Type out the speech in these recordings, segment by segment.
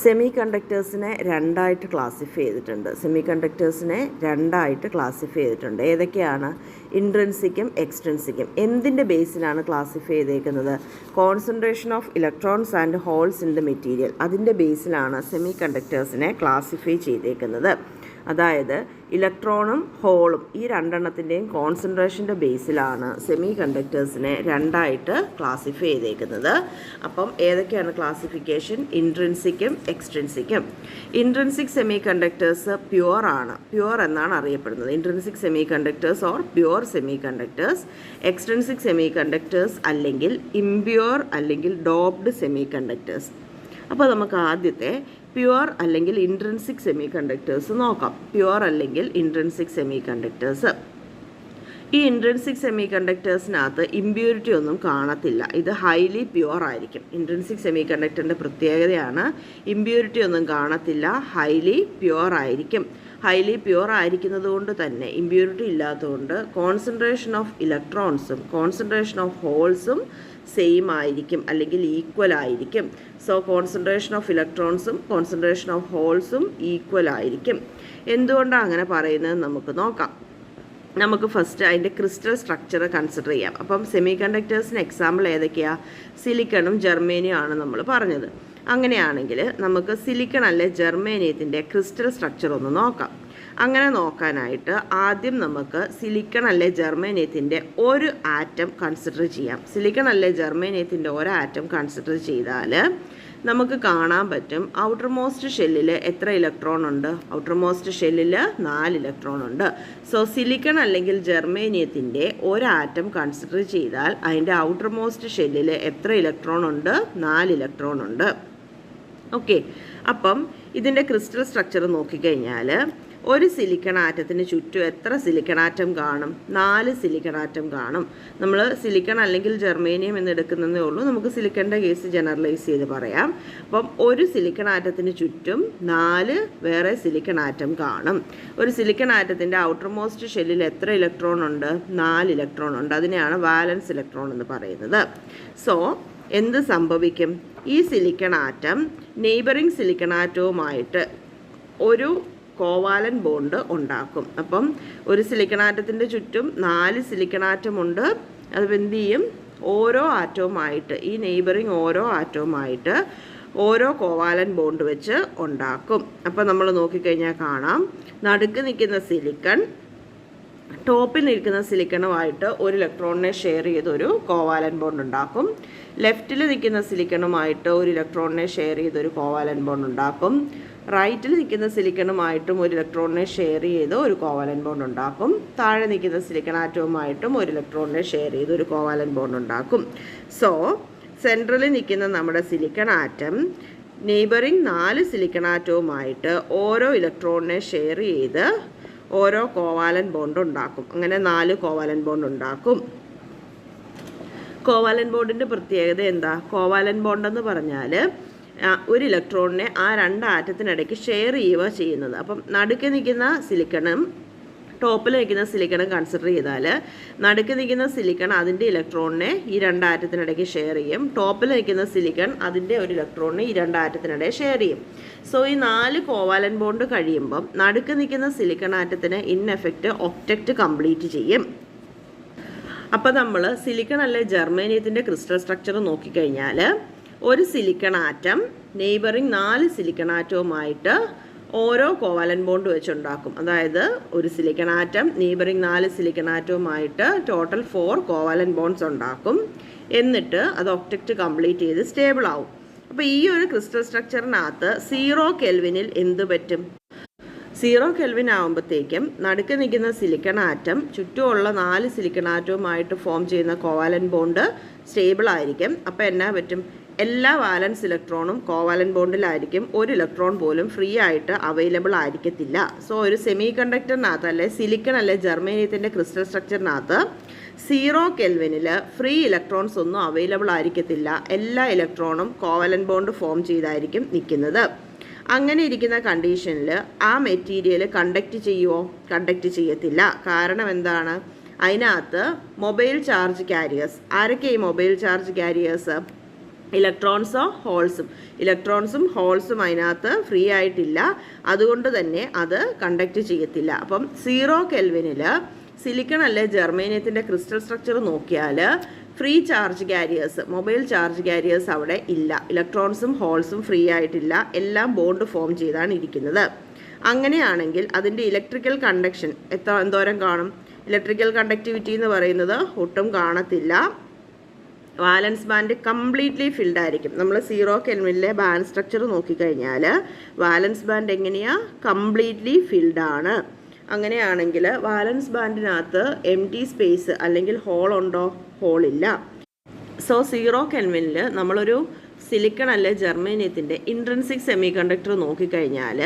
Semi കണ്ടക്ടേഴ്സിനെ രണ്ടായിട്ട് classify ചെയ്തിട്ടുണ്ട്. ഏതൊക്കെയാണ്? ഇൻട്രിൻസിക്കും എക്സ്ട്രിൻസിക്കും. എന്തിൻ്റെ ബേസിലാണ് ക്ലാസിഫൈ ചെയ്തേക്കുന്നത്? Concentration of electrons and holes in the material. അതിൻ്റെ ബേസിലാണ് സെമി കണ്ടക്ടേഴ്സിനെ ക്ലാസിഫൈ ചെയ്തേക്കുന്നത്. അതായത് ഇലക്ട്രോണും ഹോളും ഈ രണ്ടെണ്ണത്തിൻ്റെയും കോൺസെൻട്രേഷൻ്റെ ബേസിലാണ് സെമി കണ്ടക്ടേഴ്സിനെ രണ്ടായിട്ട് ക്ലാസിഫൈ ചെയ്തേക്കുന്നത്. അപ്പം ഏതൊക്കെയാണ് ക്ലാസിഫിക്കേഷൻ? ഇൻട്രിൻസിക്കും എക്സ്ട്രിൻസിക്കും. ഇൻട്രിൻസിക് സെമി കണ്ടക്ടേഴ്സ് പ്യുവർ ആണ്, പ്യുവർ എന്നാണ് അറിയപ്പെടുന്നത്. Intrinsic semiconductors or pure semiconductors. Extrinsic semiconductors അല്ലെങ്കിൽ ഇംപ്യുവർ അല്ലെങ്കിൽ ഡോപ്ഡ് സെമി കണ്ടക്ടേഴ്സ്. അപ്പോൾ നമുക്ക് ആദ്യത്തെ പ്യുവർ അല്ലെങ്കിൽ ഇൻട്രിൻസിക് സെമി കണ്ടക്ടേഴ്സ് നോക്കാം. പ്യുവർ അല്ലെങ്കിൽ ഇൻട്രിൻസിക് സെമി കണ്ടക്ടേഴ്സ്. ഈ ഇൻട്രിൻസിക് സെമി കണ്ടക്ടേഴ്സിനകത്ത് ഇമ്പ്യൂരിറ്റി ഒന്നും കാണത്തില്ല. ഇത് ഹൈലി പ്യുവർ ആയിരിക്കും. ഇൻട്രിൻസിക് സെമി കണ്ടക്ടറിൻ്റെ പ്രത്യേകതയാണ് ഇമ്പ്യൂരിറ്റി ഒന്നും കാണത്തില്ല, ഹൈലി പ്യുവർ ആയിരിക്കും. ഹൈലി പ്യുവർ ആയിരിക്കുന്നത് കൊണ്ട് തന്നെ ഇമ്പ്യൂരിറ്റി ഇല്ലാത്തതുകൊണ്ട് കോൺസെൻട്രേഷൻ ഓഫ് ഇലക്ട്രോൺസും കോൺസെൻട്രേഷൻ ഓഫ് ഹോൾസും സെയിം ആയിരിക്കും അല്ലെങ്കിൽ ഈക്വൽ ആയിരിക്കും. സോ കോൺസെൻട്രേഷൻ ഓഫ് ഇലക്ട്രോൺസും കോൺസെൻട്രേഷൻ ഓഫ് ഹോൾസും ഈക്വൽ ആയിരിക്കും. എന്തുകൊണ്ടാണ് അങ്ങനെ പറയുന്നത് നമുക്ക് നോക്കാം. നമുക്ക് ഫസ്റ്റ് അതിൻ്റെ ക്രിസ്റ്റൽ സ്ട്രക്ചർ കൺസിഡർ ചെയ്യാം. അപ്പം സെമി കണ്ടക്ടേഴ്സിന് എക്സാമ്പിൾ ഏതൊക്കെയാണ്? സിലിക്കണും ജെർമേനിയും ആണ് നമ്മൾ പറഞ്ഞത്. അങ്ങനെയാണെങ്കിൽ നമുക്ക് സിലിക്കൺ അല്ലെ ജെർമേനിയത്തിൻ്റെ ക്രിസ്റ്റൽ സ്ട്രക്ചർ ഒന്ന് നോക്കാം. അങ്ങനെ നോക്കാനായിട്ട് ആദ്യം നമുക്ക് സിലിക്കൺ അല്ലെ ജെർമേനിയത്തിൻ്റെ ഒരു ആറ്റം കൺസിഡർ ചെയ്യാം. സിലിക്കൺ അല്ലെ ജെർമേനിയത്തിൻ്റെ ഒരു ആറ്റം കൺസിഡർ ചെയ്താൽ നമുക്ക് കാണാൻ പറ്റും ഔട്ടർ മോസ്റ്റ് ഷെല്ലിൽ എത്ര ഇലക്ട്രോൺ ഉണ്ട്? ഔട്ടർ മോസ്റ്റ് ഷെല്ലിൽ 4 ഇലക്ട്രോൺ ഉണ്ട്. സോ സിലിക്കൺ അല്ലെങ്കിൽ ജെർമേനിയത്തിൻ്റെ ഒരു ആറ്റം കൺസിഡർ ചെയ്താൽ അതിൻ്റെ ഔട്ടർ മോസ്റ്റ് ഷെല്ലിൽ എത്ര ഇലക്ട്രോൺ ഉണ്ട്? 4 ഇലക്ട്രോൺ ഉണ്ട്. ഓക്കെ, അപ്പം ഇതിൻ്റെ ക്രിസ്റ്റൽ സ്ട്രക്ചർ നോക്കിക്കഴിഞ്ഞാൽ ഒരു സിലിക്കൺ ആറ്റത്തിന് ചുറ്റും എത്ര സിലിക്കൺ ആറ്റം കാണും? 4 സിലിക്കൺ ആറ്റം കാണും. നമ്മൾ സിലിക്കൺ അല്ലെങ്കിൽ ജെർമേനിയം എന്ന് എടുക്കുന്നതേ ഉള്ളൂ. നമുക്ക് സിലിക്കണിൻ്റെ കേസ് ജനറലൈസ് ചെയ്ത് പറയാം. അപ്പം ഒരു സിലിക്കൺ ആറ്റത്തിന് ചുറ്റും 4 വേറെ സിലിക്കൺ ആറ്റം കാണും. ഒരു സിലിക്കൺ ആറ്റത്തിൻ്റെ ഔട്ടർ മോസ്റ്റ് ഷെല്ലിൽ എത്ര ഇലക്ട്രോൺ ഉണ്ട്? 4 ഇലക്ട്രോൺ ഉണ്ട്. അതിനെയാണ് വാലൻസ് ഇലക്ട്രോൺ എന്ന് പറയുന്നത്. സോ എന്ത് സംഭവിക്കും? ഈ സിലിക്കൺ ആറ്റം നെയ്ബറിങ് സിലിക്കൺ ആറ്റവുമായിട്ട് ഒരു കോവാലൻ ബോണ്ട് ഉണ്ടാക്കും. അപ്പം ഒരു സിലിക്കൺ ആറ്റത്തിൻ്റെ ചുറ്റും 4 സിലിക്കൺ ആറ്റം ഉണ്ട്. അത് എന്ത് ചെയ്യും? ഓരോ ആറ്റവുമായിട്ട് ഈ നെയ്ബറിങ് ഓരോ ആറ്റവുമായിട്ട് ഓരോ കോവാലൻ ബോണ്ട് വെച്ച് ഉണ്ടാക്കും. അപ്പം നമ്മൾ നോക്കിക്കഴിഞ്ഞാൽ കാണാം നടുക്ക് നിൽക്കുന്ന സിലിക്കൺ ടോപ്പിൽ നിൽക്കുന്ന സിലിക്കണുമായിട്ട് ഒരു ഇലക്ട്രോണിനെ ഷെയർ ചെയ്തൊരു കോവാലൻ ബോണ്ട് ഉണ്ടാക്കും. ലെഫ്റ്റിൽ നിൽക്കുന്ന സിലിക്കണുമായിട്ട് ഒരു ഇലക്ട്രോണിനെ ഷെയർ ചെയ്തൊരു കോവാലൻ ബോണ്ട് ഉണ്ടാക്കും. റൈറ്റിൽ നിൽക്കുന്ന സിലിക്കണുമായിട്ടും ഒരു ഇലക്ട്രോണിനെ ഷെയർ ചെയ്ത് ഒരു കോവാലൻ ബോണ്ട് ഉണ്ടാക്കും. താഴെ നിൽക്കുന്ന സിലിക്കൺ ആറ്റവുമായിട്ടും ഒരു ഇലക്ട്രോണിനെ ഷെയർ ചെയ്ത് ഒരു കോവാലൻ ബോണ്ട് ഉണ്ടാക്കും. സോ സെൻട്രലിൽ നിൽക്കുന്ന നമ്മുടെ സിലിക്കൺ ആറ്റം നെയ്ബറിങ് 4 സിലിക്കൺ ആറ്റവുമായിട്ട് ഓരോ ഇലക്ട്രോണിനെ ഷെയർ ചെയ്ത് ഓരോ കോവാലൻ ബോണ്ട് ഉണ്ടാക്കും. അങ്ങനെ 4 കോവാലൻ ബോണ്ട് ഉണ്ടാക്കും. കോവാലൻ ബോണ്ടിൻ്റെ പ്രത്യേകത എന്താ? കോവാലൻ ബോണ്ട് എന്ന് പറഞ്ഞാൽ ഒരു ഇലക്ട്രോണിനെ ആ 2 ആറ്റത്തിനിടയ്ക്ക് ഷെയർ ചെയ്യുക ചെയ്യുന്നത്. അപ്പം നടുക്ക് നിൽക്കുന്ന സിലിക്കണും ടോപ്പിൽ നിൽക്കുന്ന സിലിക്കണും കൺസിഡർ ചെയ്താൽ നടുക്ക് നിൽക്കുന്ന സിലിക്കൺ അതിൻ്റെ ഇലക്ട്രോണിനെ ഈ 2 ആറ്റത്തിനിടയ്ക്ക് ഷെയർ ചെയ്യും. ടോപ്പിൽ നിൽക്കുന്ന സിലിക്കൺ അതിൻ്റെ ഒരു ഇലക്ട്രോണിനെ ഈ 2 ആറ്റത്തിനിടയിൽ ഷെയർ ചെയ്യും. സോ ഈ 4 കോവാലൻ ബോണ്ട് കഴിയുമ്പം നടുക്ക് നിൽക്കുന്ന സിലിക്കൺ ആറ്റത്തിന് ഇൻ എഫക്റ്റ് ഒക്ടക്റ്റ് കംപ്ലീറ്റ് ചെയ്യും. അപ്പം നമ്മൾ സിലിക്കൺ അല്ലെ ജെർമേനിയത്തിൻ്റെ ക്രിസ്റ്റൽ സ്ട്രക്ചർ നോക്കിക്കഴിഞ്ഞാൽ ഒരു സിലിക്കൺ ആറ്റം നെയ്ബറിങ് 4 സിലിക്കൺ ആറ്റവുമായിട്ട് ഓരോ കോവാലൻ ബോണ്ട് വെച്ചുണ്ടാക്കും. അതായത് ഒരു സിലിക്കൺ ആറ്റം നെയ്ബറിങ് 4 സിലിക്കൺ ആറ്റവുമായിട്ട് ടോട്ടൽ 4 കോവാലൻ ബോണ്ട്സ് ഉണ്ടാക്കും. എന്നിട്ട് അത് ഒക്ടക്റ്റ് കംപ്ലീറ്റ് ചെയ്ത് സ്റ്റേബിൾ ആവും. അപ്പോൾ ഈ ഒരു ക്രിസ്റ്റൽ സ്ട്രക്ചറിനകത്ത് 0 കെൽവിനിൽ എന്ത് പറ്റും? 0 കെൽവിൻ ആകുമ്പോഴത്തേക്കും നടുക്ക് നിൽക്കുന്ന സിലിക്കൺ ആറ്റം ചുറ്റുമുള്ള 4 സിലിക്കൺ ആറ്റവുമായിട്ട് ഫോം ചെയ്യുന്ന കോവാലൻ ബോണ്ട് സ്റ്റേബിൾ ആയിരിക്കും. അപ്പോൾ എന്നാ പറ്റും? എല്ലാ വാലൻസ് ഇലക്ട്രോണും കോവാലൻ ബോണ്ടിലായിരിക്കും. ഒരു ഇലക്ട്രോൺ പോലും ഫ്രീ ആയിട്ട് അവൈലബിൾ ആയിരിക്കത്തില്ല. സോ ഒരു സെമി കണ്ടക്ടറിനകത്ത് അല്ലെ സിലിക്കൺ അല്ലെ ജെർമേനിയത്തിൻ്റെ ക്രിസ്റ്റൽ സ്ട്രക്ചറിനകത്ത് 0 കെൽവിനിൽ ഫ്രീ ഇലക്ട്രോൺസ് ഒന്നും അവൈലബിൾ ആയിരിക്കത്തില്ല. എല്ലാ ഇലക്ട്രോണും കോവാലൻ ബോണ്ട് ഫോം ചെയ്തായിരിക്കും നിൽക്കുന്നത്. അങ്ങനെ ഇരിക്കുന്ന കണ്ടീഷനിൽ ആ മെറ്റീരിയൽ കണ്ടക്ട് ചെയ്യുമോ? കണ്ടക്ട് ചെയ്യത്തില്ല. കാരണം എന്താണ്? അതിനകത്ത് മൊബൈൽ ചാർജ് ക്യാരിയേഴ്സ്. ആരൊക്കെ ഈ മൊബൈൽ ചാർജ് ക്യാരിയേഴ്സ്? ഇലക്ട്രോൺസും ഹോൾസും അതിനകത്ത് ഫ്രീ ആയിട്ടില്ല, അതുകൊണ്ട് തന്നെ അത് കണ്ടക്ട് ചെയ്യത്തില്ല. അപ്പം 0 കെൽവിനിൽ സിലിക്കൺ അല്ലെ ജെർമേനിയത്തിൻ്റെ ക്രിസ്റ്റൽ സ്ട്രക്ചർ നോക്കിയാൽ free charge careers, mobile charge careers അവിടെ ഇല്ല. ഇലക്ട്രോൺസും ഹോൾസും ഫ്രീ ആയിട്ടില്ല, എല്ലാം ബോണ്ട് ഫോം ചെയ്താണ് ഇരിക്കുന്നത്. അങ്ങനെയാണെങ്കിൽ അതിൻ്റെ ഇലക്ട്രിക്കൽ കണ്ടക്ഷൻ എന്തോരം കാണും? ഇലക്ട്രിക്കൽ കണ്ടക്ടിവിറ്റി എന്ന് പറയുന്നത് ഒട്ടും കാണത്തില്ല. വാലൻസ് ബാൻഡ് കംപ്ലീറ്റ്ലി ഫിൽഡ് ആയിരിക്കും. നമ്മൾ 0 കെൽവിനിലെ ബാൻഡ് സ്ട്രക്ചർ നോക്കിക്കഴിഞ്ഞാൽ വാലൻസ് ബാൻഡ് എങ്ങനെയാണ്? കംപ്ലീറ്റ്ലി ഫിൽഡ് ആണ്. അങ്ങനെയാണെങ്കിൽ വാലൻസ് ബാൻഡിനകത്ത് എംറ്റി സ്പേസ് അല്ലെങ്കിൽ ഹോൾ ഉണ്ടോ? ഹോളില്ല. സോ 0 കെൽവിനിൽ നമ്മളൊരു സിലിക്കൺ അല്ലെ ജെർമേനിയത്തിൻ്റെ ഇൻട്രിൻസിക് സെമി കണ്ടക്ടർ നോക്കിക്കഴിഞ്ഞാൽ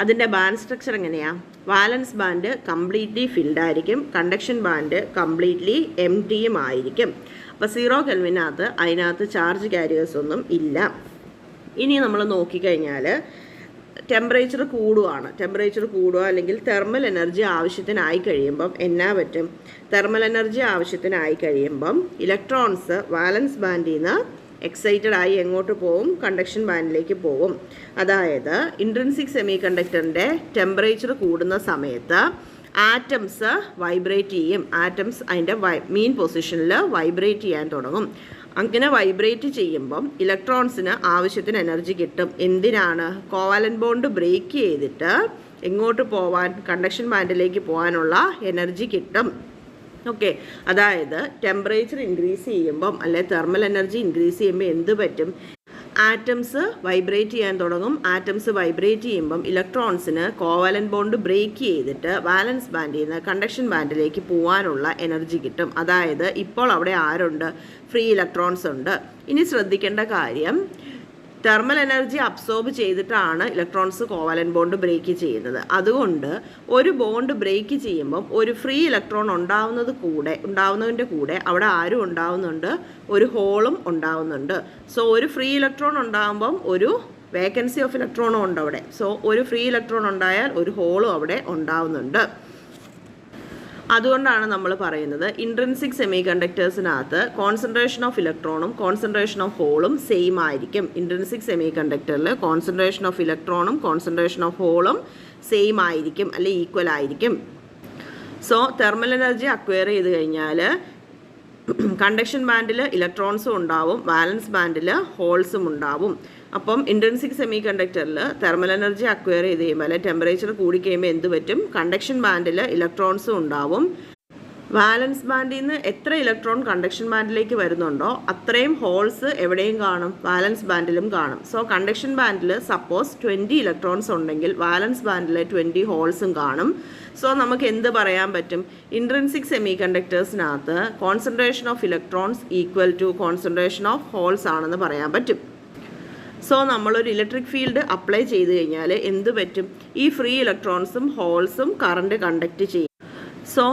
അതിൻ്റെ ബാൻഡ് സ്ട്രക്ചർ എങ്ങനെയാണ്? വാലൻസ് ബാൻഡ് കംപ്ലീറ്റ്ലി ഫിൽഡ് ആയിരിക്കും, കണ്ടക്ഷൻ ബാൻഡ് കംപ്ലീറ്റ്ലി എംറ്റിയും ആയിരിക്കും. അപ്പോൾ 0 കെൽവിനകത്ത് അതിനകത്ത് ചാർജ് കാരിയേഴ്സ് ഒന്നും ഇല്ല. ഇനി നമ്മൾ നോക്കിക്കഴിഞ്ഞാൽ ടെമ്പറേച്ചർ കൂടുക അല്ലെങ്കിൽ തെർമൽ എനർജി ആവശ്യത്തിനായി കഴിയുമ്പം എന്നാ പറ്റും? തെർമൽ എനർജി ആവശ്യത്തിനായി കഴിയുമ്പം ഇലക്ട്രോൺസ് വാലൻസ് ബാൻഡിൽ നിന്ന് എക്സൈറ്റഡ് ആയി എങ്ങോട്ട് പോവും? കണ്ടക്ഷൻ ബാൻഡിലേക്ക് പോവും. അതായത് ഇൻട്രിൻസിക് സെമി കണ്ടക്ടറിൻ്റെ ടെമ്പറേച്ചർ കൂടുന്ന സമയത്ത് ആറ്റംസ് വൈബ്രേറ്റ് ചെയ്യും. ആറ്റംസ് അതിൻ്റെ മീൻ പൊസിഷനിൽ വൈബ്രേറ്റ് ചെയ്യാൻ തുടങ്ങും. അങ്ങനെ വൈബ്രേറ്റ് ചെയ്യുമ്പം ഇലക്ട്രോൺസിന് ആവശ്യത്തിന് എനർജി കിട്ടും. എന്തിനാണ്? കോവാലന്റ് ബോണ്ട് ബ്രേക്ക് ചെയ്തിട്ട് എങ്ങോട്ട് പോവാൻ? കണ്ടക്ഷൻ ബാൻഡിലേക്ക് പോകാനുള്ള എനർജി കിട്ടും. ഓക്കെ, അതായത് ടെമ്പറേച്ചർ ഇൻക്രീസ് ചെയ്യുമ്പം അല്ലെ തെർമൽ എനർജി ഇൻക്രീസ് ചെയ്യുമ്പോൾ എന്ത് പറ്റും? ആറ്റംസ് വൈബ്രേറ്റ് ചെയ്യാൻ തുടങ്ങും. ആറ്റംസ് വൈബ്രേറ്റ് ചെയ്യുമ്പം ഇലക്ട്രോൺസിന് കോവാലന്റ് ബോണ്ട് ബ്രേക്ക് ചെയ്തിട്ട് വാലൻസ് ബാൻഡിൽ നിന്ന് കണ്ടക്ഷൻ ബാൻഡിലേക്ക് പോകാനുള്ള എനർജി കിട്ടും. അതായത് ഇപ്പോൾ അവിടെ ആരുണ്ട്? ഫ്രീ ഇലക്ട്രോൺസ് ഉണ്ട്. ഇനി ശ്രദ്ധിക്കേണ്ട കാര്യം, തെർമൽ എനർജി അബ്സോർബ് ചെയ്തിട്ടാണ് ഇലക്ട്രോൺസ് കോവാലന്റ് ബോണ്ട് ബ്രേക്ക് ചെയ്യുന്നത്. അതുകൊണ്ട് ഒരു ബോണ്ട് ബ്രേക്ക് ചെയ്യുമ്പം ഒരു ഫ്രീ ഇലക്ട്രോൺ ഉണ്ടാവുന്നതിൻ്റെ കൂടെ അവിടെ ആരും ഉണ്ടാവുന്നുണ്ട്? ഒരു ഹോളും ഉണ്ടാവുന്നുണ്ട്. സോ ഒരു ഫ്രീ ഇലക്ട്രോൺ ഉണ്ടാകുമ്പം ഒരു വേക്കൻസി ഓഫ് ഇലക്ട്രോണും ഉണ്ട് അവിടെ. സോ ഒരു ഫ്രീ ഇലക്ട്രോൺ ഉണ്ടായാൽ ഒരു ഹോളും അവിടെ ഉണ്ടാവുന്നുണ്ട്. അതുകൊണ്ടാണ് നമ്മൾ പറയുന്നത് ഇൻട്രിൻസിക് സെമി കണ്ടക്ടേഴ്സിനകത്ത് കോൺസെൻട്രേഷൻ ഓഫ് ഇലക്ട്രോണും കോൺസെൻട്രേഷൻ ഓഫ് ഹോളും സെയിം ആയിരിക്കും. ഇൻട്രിൻസിക് സെമി കണ്ടക്ടറിൽ കോൺസെൻട്രേഷൻ ഓഫ് ഇലക്ട്രോണും കോൺസെൻട്രേഷൻ ഓഫ് ഹോളും സെയിം ആയിരിക്കും, അല്ലെ ഈക്വൽ ആയിരിക്കും. സോ തെർമൽ എനർജി അക്വയർ ചെയ്ത് കഴിഞ്ഞാൽ കണ്ടക്ഷൻ ബാൻഡിൽ ഇലക്ട്രോൺസും ഉണ്ടാവും, വാലൻസ് ബാൻഡിൽ ഹോൾസും ഉണ്ടാവും. അപ്പം ഇൻട്രിൻസിക് സെമി കണ്ടക്ടറിൽ തെർമൽ എനർജി അക്വയർ ചെയ്ത് കഴിയുമ്പോൾ അല്ലെ ടെമ്പറേച്ചർ കൂടിക്കഴിയുമ്പോൾ എന്ത് പറ്റും? കണ്ടക്ഷൻ ബാൻഡിൽ ഇലക്ട്രോൺസും ഉണ്ടാവും. വാലൻസ് ബാൻഡിൽ നിന്ന് എത്ര ഇലക്ട്രോൺ കണ്ടക്ഷൻ ബാൻഡിലേക്ക് വരുന്നുണ്ടോ അത്രയും ഹോൾസ് എവിടെയും കാണും? വാലൻസ് ബാൻഡിലും കാണും. സോ കണ്ടക്ഷൻ ബാൻഡിൽ സപ്പോസ് 20 ഇലക്ട്രോൺസ് ഉണ്ടെങ്കിൽ വാലൻസ് ബാൻഡിൽ 20 ഹോൾസും കാണും. സോ നമുക്ക് എന്ത് പറയാൻ പറ്റും? ഇൻട്രിൻസിക് സെമി കണ്ടക്ടേഴ്സിനകത്ത് concentration of electrons equal to concentration of holes ആണെന്ന് പറയാൻ പറ്റും. സോ നമ്മളൊരു ഇലക്ട്രിക് ഫീൽഡ് അപ്ലൈ ചെയ്ത് കഴിഞ്ഞാൽ എന്ത് പറ്റും? ഈ ഫ്രീ ഇലക്ട്രോൺസും ഹോൾസും കറണ്ട് കണ്ടക്ട് ചെയ്യും. സോ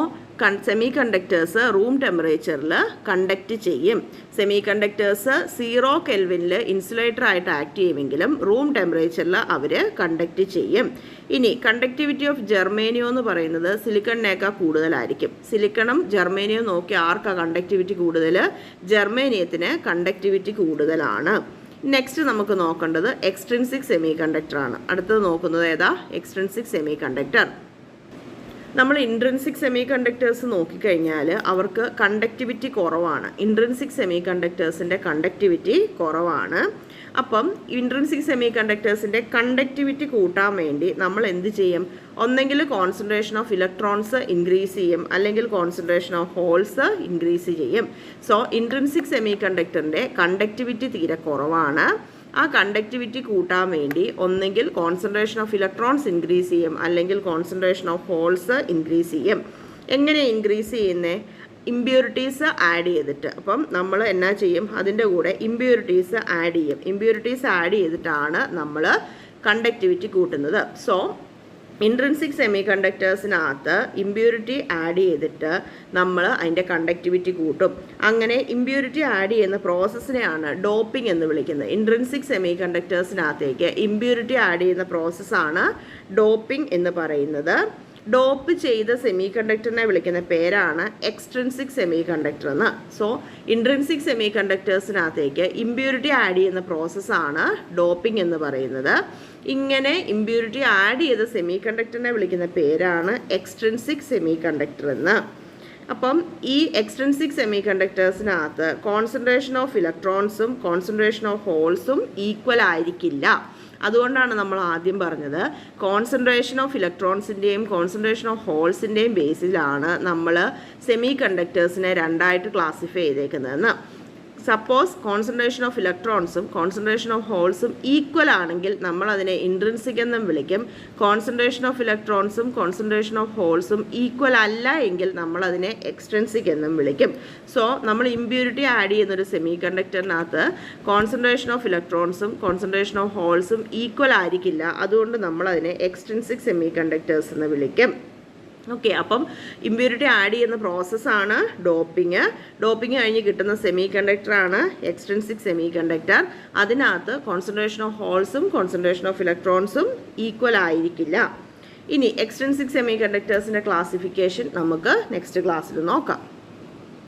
സെമി കണ്ടക്ടേഴ്സ് റൂം ടെമ്പറേച്ചറിൽ കണ്ടക്ട് ചെയ്യും. സെമി കണ്ടക്ടേഴ്സ് 0 കെൽവിനിൽ ഇൻസുലേറ്റർ ആയിട്ട് ആക്ട് ചെയ്യുമെങ്കിലും റൂം ടെമ്പറേച്ചറിൽ അവർ കണ്ടക്ട് ചെയ്യും. ഇനി കണ്ടക്ടിവിറ്റി ഓഫ് ജെർമേനിയം എന്ന് പറയുന്നത് സിലിക്കണിനേക്കാൾ കൂടുതലായിരിക്കും. സിലിക്കണും ജെർമേനിയം നോക്കി ആർക്കാണ് കണ്ടക്ടിവിറ്റി കൂടുതൽ? ജെർമേനിയത്തിന് കണ്ടക്ടിവിറ്റി കൂടുതലാണ്. നെക്സ്റ്റ് നമുക്ക് നോക്കേണ്ടത് എക്സ്ട്രിൻസിക് സെമി കണ്ടക്ടറാണ്. അടുത്തത് നോക്കുന്നത് ഏതാ? Extrinsic semi conductor. നമ്മൾ ഇൻട്രിൻസിക് സെമി കണ്ടക്ടേഴ്സ് നോക്കിക്കഴിഞ്ഞാൽ അവർക്ക് കണ്ടക്ടിവിറ്റി കുറവാണ്. ഇൻട്രിൻസിക് സെമി കണ്ടക്ടേഴ്സിൻ്റെ കണ്ടക്ടിവിറ്റി കുറവാണ്. അപ്പം ഇൻട്രിൻസിക് സെമി കണ്ടക്ടേഴ്സിൻ്റെ കണ്ടക്ടിവിറ്റി കൂട്ടാൻ വേണ്ടി നമ്മൾ എന്ത് ചെയ്യും? ഒന്നെങ്കിൽ കോൺസെൻട്രേഷൻ ഓഫ് ഇലക്ട്രോൺസ് ഇൻക്രീസ് ചെയ്യും, അല്ലെങ്കിൽ കോൺസെൻട്രേഷൻ ഓഫ് ഹോൾസ് ഇൻക്രീസ് ചെയ്യും. സോ ഇൻട്രിൻസിക് സെമി കണ്ടക്ടറിൻ്റെ കണ്ടക്ടിവിറ്റി തീരെ കുറവാണ്. ആ കണ്ടക്ടിവിറ്റി കൂട്ടാൻ വേണ്ടി ഒന്നെങ്കിൽ കോൺസെൻട്രേഷൻ ഓഫ് ഇലക്ട്രോൺസ് ഇൻക്രീസ് ചെയ്യും, അല്ലെങ്കിൽ കോൺസെൻട്രേഷൻ ഓഫ് ഹോൾസ് ഇൻക്രീസ് ചെയ്യും. എങ്ങനെ ഇൻക്രീസ് ചെയ്യുന്നത്? ഇമ്പ്യൂരിറ്റീസ് ആഡ് ചെയ്തിട്ട്. അപ്പം നമ്മൾ എന്നാ ചെയ്യും? അതിൻ്റെ കൂടെ ഇമ്പ്യൂരിറ്റീസ് ആഡ് ചെയ്യും. ഇമ്പ്യൂരിറ്റീസ് ആഡ് ചെയ്തിട്ടാണ് നമ്മൾ കണ്ടക്ടിവിറ്റി കൂട്ടുന്നത്. സോ ഇൻട്രിൻസിക് സെമി കണ്ടക്ടേഴ്സിനകത്ത് ഇമ്പ്യൂരിറ്റി ആഡ് ചെയ്തിട്ട് നമ്മൾ അതിൻ്റെ കണ്ടക്ടിവിറ്റി കൂട്ടും. അങ്ങനെ ഇമ്പ്യൂരിറ്റി ആഡ് ചെയ്യുന്ന പ്രോസസ്സിനെയാണ് ഡോപ്പിംഗ് എന്ന് വിളിക്കുന്നത്. ഇൻട്രിൻസിക് സെമി കണ്ടക്ടേഴ്സിനകത്തേക്ക് ഇമ്പ്യൂരിറ്റി ആഡ് ചെയ്യുന്ന പ്രോസസ്സാണ് ഡോപ്പിംഗ് എന്ന് പറയുന്നത്. ഡോപ്പ് ചെയ്ത സെമി കണ്ടക്ടറിനെ വിളിക്കുന്ന പേരാണ് എക്സ്ട്രിൻസിക് സെമി കണ്ടക്ടർ എന്ന്. സോ ഇൻട്രിൻസിക് സെമി കണ്ടക്ടേഴ്സിനകത്തേക്ക് ഇമ്പ്യൂരിറ്റി ആഡ് ചെയ്യുന്ന പ്രോസസ്സാണ് ഡോപ്പിംഗ് എന്ന് പറയുന്നത്. ഇങ്ങനെ ഇമ്പ്യൂരിറ്റി ആഡ് ചെയ്ത സെമി കണ്ടക്ടറിനെ വിളിക്കുന്ന പേരാണ് എക്സ്ട്രിൻസിക് സെമി കണ്ടക്ടർ എന്ന്. അപ്പം ഈ എക്സ്ട്രിൻസിക് സെമി കണ്ടക്ടേഴ്സിനകത്ത് കോൺസെൻട്രേഷൻ ഓഫ് ഇലക്ട്രോൺസും കോൺസെൻട്രേഷൻ ഓഫ് ഹോൾസും ഈക്വൽ ആയിരിക്കില്ല. അതുകൊണ്ടാണ് നമ്മൾ ആദ്യം പറഞ്ഞത് കോൺസെൻട്രേഷൻ ഓഫ് ഇലക്ട്രോൺസിൻ്റെയും കോൺസെൻട്രേഷൻ ഓഫ് ഹോൾസിൻ്റെയും ബേസിലാണ് നമ്മൾ സെമി കണ്ടക്ടേഴ്സിനെ രണ്ടായിട്ട് ക്ലാസിഫൈ ചെയ്തേക്കുന്നതെന്ന്. സപ്പോസ് കോൺസെൻട്രേഷൻ ഓഫ് ഇലക്ട്രോൺസും കോൺസെൻട്രേഷൻ ഓഫ് ഹോൾസും ഈക്വൽ ആണെങ്കിൽ നമ്മൾ അതിനെ ഇൻട്രിൻസിക് എന്നും വിളിക്കും. കോൺസെൻട്രേഷൻ ഓഫ് ഇലക്ട്രോൺസും കോൺസെൻട്രേഷൻ ഓഫ് ഹോൾസും ഈക്വൽ അല്ല എങ്കിൽ നമ്മൾ അതിനെ എക്സ്ട്രിൻസിക് എന്നും വിളിക്കും. സോ നമ്മൾ ഇമ്പ്യൂരിറ്റി ആഡ് ചെയ്യുന്നൊരു സെമി കണ്ടക്ടറിനകത്ത് കോൺസെൻട്രേഷൻ ഓഫ് ഇലക്ട്രോൺസും കോൺസെൻട്രേഷൻ ഓഫ് ഹോൾസും ഈക്വൽ ആയിരിക്കില്ല. അതുകൊണ്ട് നമ്മൾ അതിനെ എക്സ്ട്രിൻസിക് സെമി കണ്ടക്ടേഴ്സ് എന്ന് വിളിക്കും. ഓക്കെ, അപ്പം ഇമ്പ്യൂരിറ്റി ആഡ് ചെയ്യുന്ന പ്രോസസ്സാണ് ഡോപ്പിങ്. ഡോപ്പിങ് കഴിഞ്ഞ് കിട്ടുന്ന സെമി കണ്ടക്ടറാണ് എക്സ്ട്രിൻസിക് സെമി കണ്ടക്ടർ. അതിനകത്ത് കോൺസെൻട്രേഷൻ ഓഫ് ഹോൾസും കോൺസെൻട്രേഷൻ ഓഫ് ഇലക്ട്രോൺസും ഈക്വൽ ആയിരിക്കില്ല. ഇനി എക്സ്ട്രിൻസിക് സെമി കണ്ടക്ടേഴ്സിൻ്റെ ക്ലാസിഫിക്കേഷൻ നമുക്ക് നെക്സ്റ്റ് ക്ലാസ്സിൽ നോക്കാം.